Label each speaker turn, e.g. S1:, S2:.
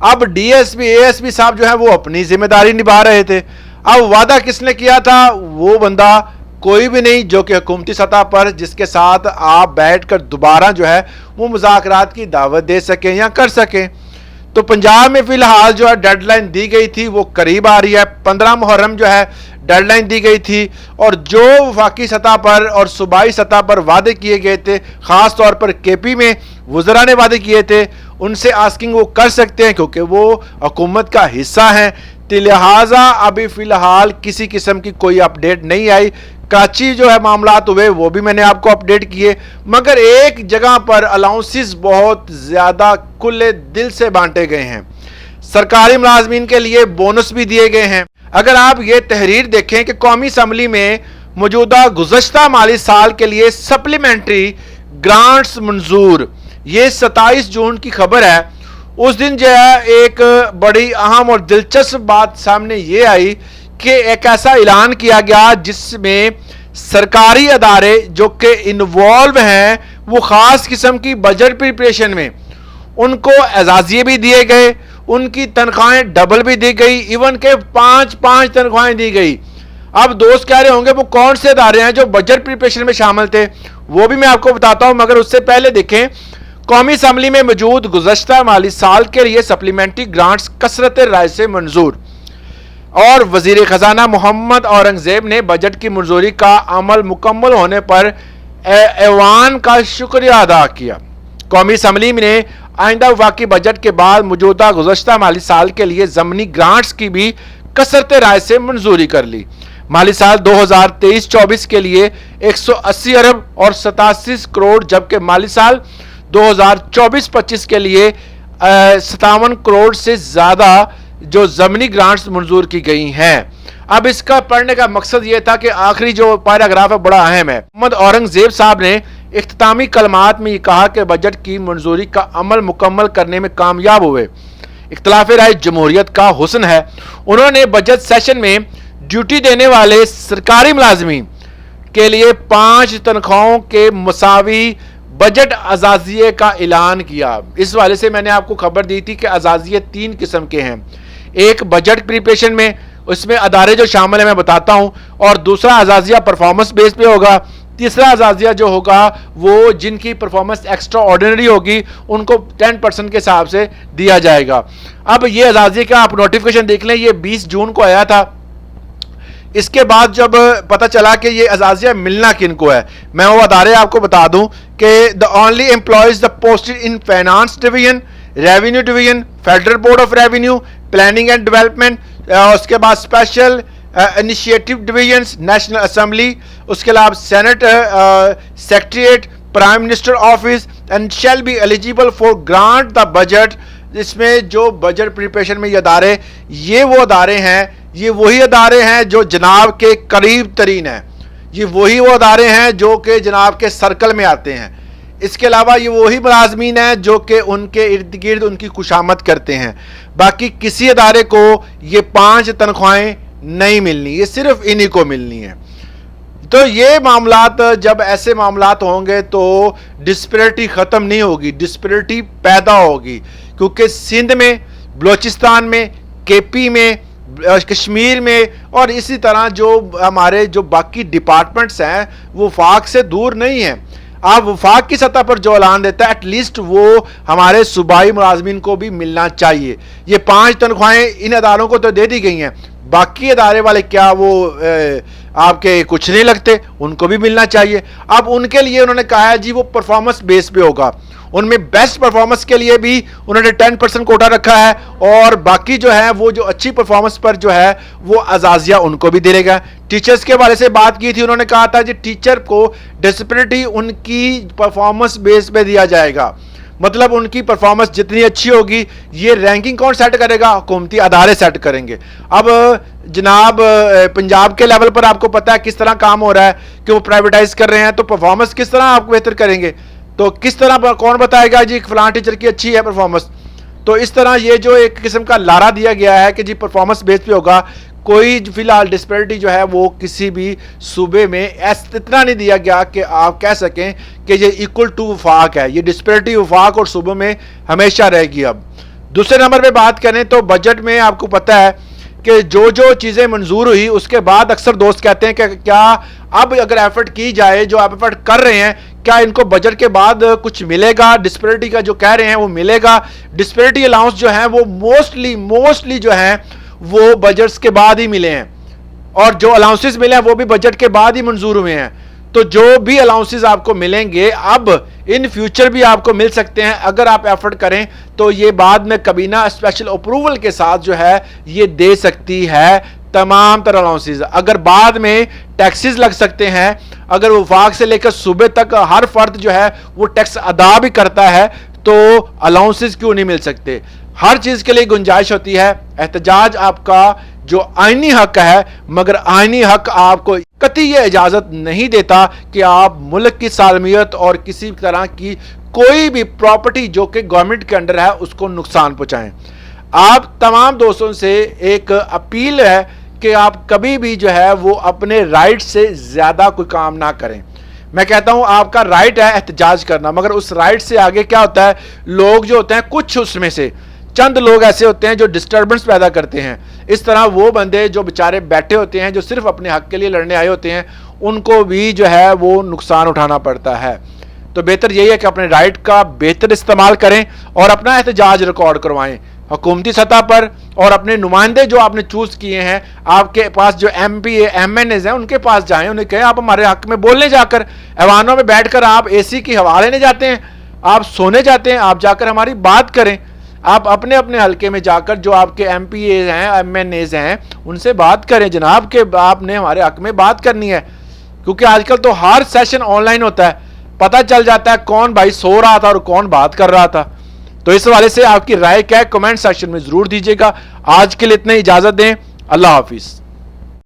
S1: اب D S P A S P صاحب جو ہے وہ اپنی ذمہ داری نبھا رہے تھے. اب وعدہ کس نے کیا تھا؟ وہ بندہ کوئی بھی نہیں جو کہ حکومتی سطح پر جس کے ساتھ آپ بیٹھ کر دوبارہ جو ہے وہ مذاکرات کی دعوت دے سکیں یا کر سکیں. تو پنجاب میں فی الحال جو ہے ڈیڈ لائن دی گئی تھی وہ قریب آ رہی ہے. 15 محرم جو ہے ڈیڈ لائن دی گئی تھی, اور جو وفاقی سطح پر اور صوبائی سطح پر وعدے کیے گئے تھے, خاص طور پر کے پی میں وزراء نے وعدے کیے تھے, ان سے آسکنگ وہ کر سکتے ہیں کیونکہ وہ حکومت کا حصہ ہیں. لہٰذا ابھی فی الحال کسی قسم کی کوئی اپڈیٹ نہیں آئی. کراچی جو ہے معاملات ہوئے وہ بھی میں نے آپ کو اپڈیٹ کیے, مگر ایک جگہ پر الاؤنسز بہت زیادہ کھلے دل سے بانٹے گئے ہیں. سرکاری ملازمین کے لیے بونس بھی دیے گئے ہیں. اگر آپ یہ تحریر دیکھیں کہ قومی اسمبلی میں موجودہ گزشتہ مالی سال کے لیے سپلیمنٹری گرانٹس منظور, یہ 27 جون کی خبر ہے. اس دن جو ہے ایک بڑی اہم اور دلچسپ بات سامنے یہ آئی کہ ایک ایسا اعلان کیا گیا جس میں سرکاری ادارے جو کہ انوالو ہیں وہ خاص قسم کی بجٹ پریپریشن میں, ان کو اعزازیے بھی دیے گئے, ان کی تنخواہیں ڈبل بھی دی گئی, ایون کہ 5 تنخواہیں دی گئی. اب دوست کہہ رہے ہوں گے وہ کون سے ادارے ہیں جو بجٹ پریپریشن میں شامل تھے, وہ بھی میں آپ کو بتاتا ہوں, مگر اس سے پہلے دیکھیں قومی اسمبلی میں موجود گزشتہ مالی سال کے لیے سپلیمنٹری گرانٹس کثرت رائے سے منظور, اور وزیر خزانہ محمد اورنگزیب نے بجٹ کی منظوری کا عمل مکمل ہونے پر ایوان کا شکریہ ادا کیا. قومی اسمبلی نے آئندہ وفاقی بجٹ کے بعد موجودہ گزشتہ مالی سال کے لیے ضمنی گرانٹس کی بھی کثرت رائے سے منظوری کر لی. مالی سال 2023-24 کے لیے 180 ارب اور 87 کروڑ, جبکہ مالی سال 2024-25 کے لیے 57 کروڑ سے زیادہ جو ضمنی گرانٹس منظور کی گئی ہیں. اب اس کا پڑھنے کا مقصد یہ تھا کہ آخری جو پیراگراف ہے بڑا اہم ہے. محمد اورنگزیب صاحب نے اختتامی کلمات میں یہ کہا کہ بجٹ کی منظوری کا عمل مکمل کرنے میں کامیاب ہوئے. اختلاف رائے جمہوریت کا حسن ہے. انہوں نے بجٹ سیشن میں ڈیوٹی دینے والے سرکاری ملازمین کے لیے 5 تنخواہوں کے مساوی بجٹ اعزازیے کا اعلان کیا. اس والے سے میں نے آپ کو خبر دی تھی کہ اعزازیے 3 قسم کے ہیں. ایک بجٹ پریپریشن میں, اس میں ادارے جو شامل ہیں میں بتاتا ہوں, اور دوسرا اعزازیہ پرفارمنس بیس پہ ہوگا. تیسرا اعزازیہ جو ہوگا وہ جن کی پرفارمنس ایکسٹرا آرڈینری ہوگی ان کو 10% کے حساب سے دیا جائے گا. اب یہ اعزازیے کا آپ نوٹیفیکیشن دیکھ لیں, یہ 20 جون کو آیا تھا. اس کے بعد جب پتہ چلا کہ یہ اعزازیہ ملنا کن کو ہے, میں وہ ادارے آپ کو بتا دوں کہ the only employees the posted in finance division, revenue division, federal board of revenue, planning and development, اس کے بعد special initiative divisions, national assembly, اس کے علاوہ senate secretariat, prime minister office and shall be eligible for grant the budget. اس میں جو budget preparation میں یہ ادارے, یہ وہ ادارے ہیں, یہ وہی ادارے ہیں جو جناب کے قریب ترین ہیں, یہ وہی وہ ادارے ہیں جو کہ جناب کے سرکل میں آتے ہیں. اس کے علاوہ یہ وہی ملازمین ہیں جو کہ ان کے ارد گرد ان کی خوشامد کرتے ہیں. باقی کسی ادارے کو یہ 5 تنخواہیں نہیں ملنی, یہ صرف انہی کو ملنی ہے. تو یہ معاملات, جب ایسے معاملات ہوں گے تو ڈسپیرٹی ختم نہیں ہوگی, ڈسپیرٹی پیدا ہوگی, کیونکہ سندھ میں, بلوچستان میں, کے پی میں, کشمیر میں اور اسی طرح جو ہمارے جو باقی ڈپارٹمنٹس ہیں وہ وفاق سے دور نہیں ہیں. آپ وفاق کی سطح پر جو اعلان دیتا ہے ایٹ لیسٹ وہ ہمارے صوبائی ملازمین کو بھی ملنا چاہیے. یہ 5 تنخواہیں ان اداروں کو تو دے دی گئی ہیں, باقی ادارے والے کیا وہ آپ کے کچھ نہیں لگتے, ان کو بھی ملنا چاہیے. اب ان کے لیے انہوں نے کہا ہے جی وہ پرفارمنس بیس پہ ہوگا, ان میں بیسٹ پرفارمنس کے لیے بھی انہوں نے 10% کوٹا رکھا ہے, اور باقی جو ہے وہ جو اچھی پرفارمنس پر جو ہے وہ اعزازیہ ان کو بھی دے گا. ٹیچرز کے بارے سے بات کی تھی, انہوں نے کہا تھا جی ٹیچر کو ڈسپلنٹی ان کی پرفارمنس بیس پہ دیا جائے گا, مطلب ان کی پرفارمنس جتنی اچھی ہوگی یہ رینکنگ کون سیٹ کرے گا, حکومتی ادارے سیٹ کریں گے. اب جناب پنجاب کے لیول پر آپ کو پتہ ہے کس طرح کام ہو رہا ہے کہ وہ پرائیویٹائز کر رہے ہیں, تو پرفارمنس کس طرح آپ بہتر کریں گے, تو کس طرح کون بتائے گا جی فلاں ٹیچر کی اچھی ہے پرفارمنس. تو اس طرح یہ جو ایک قسم کا لارا دیا گیا ہے کہ جی پرفارمنس بیس پہ ہوگا, کوئی فی الحال ڈسپیرٹی جو ہے وہ کسی بھی صوبے میں اتنا نہیں دیا گیا کہ آپ کہہ سکیں کہ یہ ایکول ٹو وفاق ہے. یہ ڈسپیرٹی وفاق اور صوبوں میں ہمیشہ رہے گی. اب دوسرے نمبر پہ بات کریں تو بجٹ میں آپ کو پتہ ہے کہ جو جو چیزیں منظور ہوئی اس کے بعد اکثر دوست کہتے ہیں کہ کیا اب اگر ایفرٹ کی جائے جو آپ ایفرٹ کر رہے ہیں کیا ان کو بجٹ کے بعد کچھ ملے گا؟ ڈسپیرٹی کا جو کہہ رہے ہیں وہ ملے گا؟ ڈسپیرٹی الاؤنس جو ہیں وہ موسٹلی جو ہیں وہ بجٹس کے بعد ہی ملے ہیں، اور جو الاؤنسز ملے ہیں وہ بھی بجٹ کے بعد ہی منظور ہوئے ہیں. تو جو بھی الاؤنسز آپ کو ملیں گے اب ان فیوچر بھی آپ کو مل سکتے ہیں اگر آپ ایفرٹ کریں تو یہ بعد میں کابینہ اسپیشل اپروول کے ساتھ جو ہے یہ دے سکتی ہے تمام تر الاؤنسز. اگر بعد میں ٹیکسز لگ سکتے ہیں، اگر وفاق سے لے کر صوبے تک ہر فرد جو ہے وہ ٹیکس ادا بھی کرتا ہے تو الاؤنسز کیوں نہیں مل سکتے؟ ہر چیز کے لیے گنجائش ہوتی ہے. احتجاج آپ کا جو آئینی حق ہے، مگر آئینی حق آپ کو قطعی یہ اجازت نہیں دیتا کہ آپ ملک کی سالمیت اور کسی طرح کی کوئی بھی پراپرٹی جو کہ گورنمنٹ کے انڈر ہے اس کو نقصان پہنچائیں. آپ تمام دوستوں سے ایک اپیل ہے کہ آپ کبھی بھی جو ہے وہ اپنے رائٹ سے زیادہ کوئی کام نہ کریں. میں کہتا ہوں آپ کا رائٹ ہے احتجاج کرنا، مگر اس رائٹ سے آگے کیا ہوتا ہے؟ لوگ جو ہوتے ہیں کچھ اس میں سے چند لوگ ایسے ہوتے ہیں جو ڈسٹربنس پیدا کرتے ہیں. اس طرح وہ بندے جو بیچارے بیٹھے ہوتے ہیں جو صرف اپنے حق کے لیے لڑنے آئے ہوتے ہیں ان کو بھی جو ہے وہ نقصان اٹھانا پڑتا ہے. تو بہتر یہی ہے کہ اپنے رائٹ کا بہتر استعمال کریں اور اپنا احتجاج ریکارڈ کروائیں حکومتی سطح پر، اور اپنے نمائندے جو آپ نے چوز کیے ہیں آپ کے پاس جو M P M N A's ہیں ان کے پاس جائیں، انہیں کہیں آپ ہمارے حق میں بولنے جا کر ایوانوں میں بیٹھ کر آپ اے سی کی ہوا لینے جاتے ہیں، آپ سونے جاتے ہیں، آپ جا کر ہماری بات کریں. آپ اپنے اپنے حلقے میں جا کر جو آپ کے ایم پی اے ہیں ایم این ایز ہیں ان سے بات کریں جناب کہ آپ نے ہمارے حق میں بات کرنی ہے. کیونکہ آج کل تو ہر سیشن آن لائن ہوتا ہے، پتہ چل جاتا ہے کون بھائی سو رہا تھا اور کون بات کر رہا تھا. تو اس حوالے سے آپ کی رائے کیا ہے کمنٹ سیکشن میں ضرور دیجیے گا. آج کے لیے اتنے اجازت دیں. اللہ حافظ.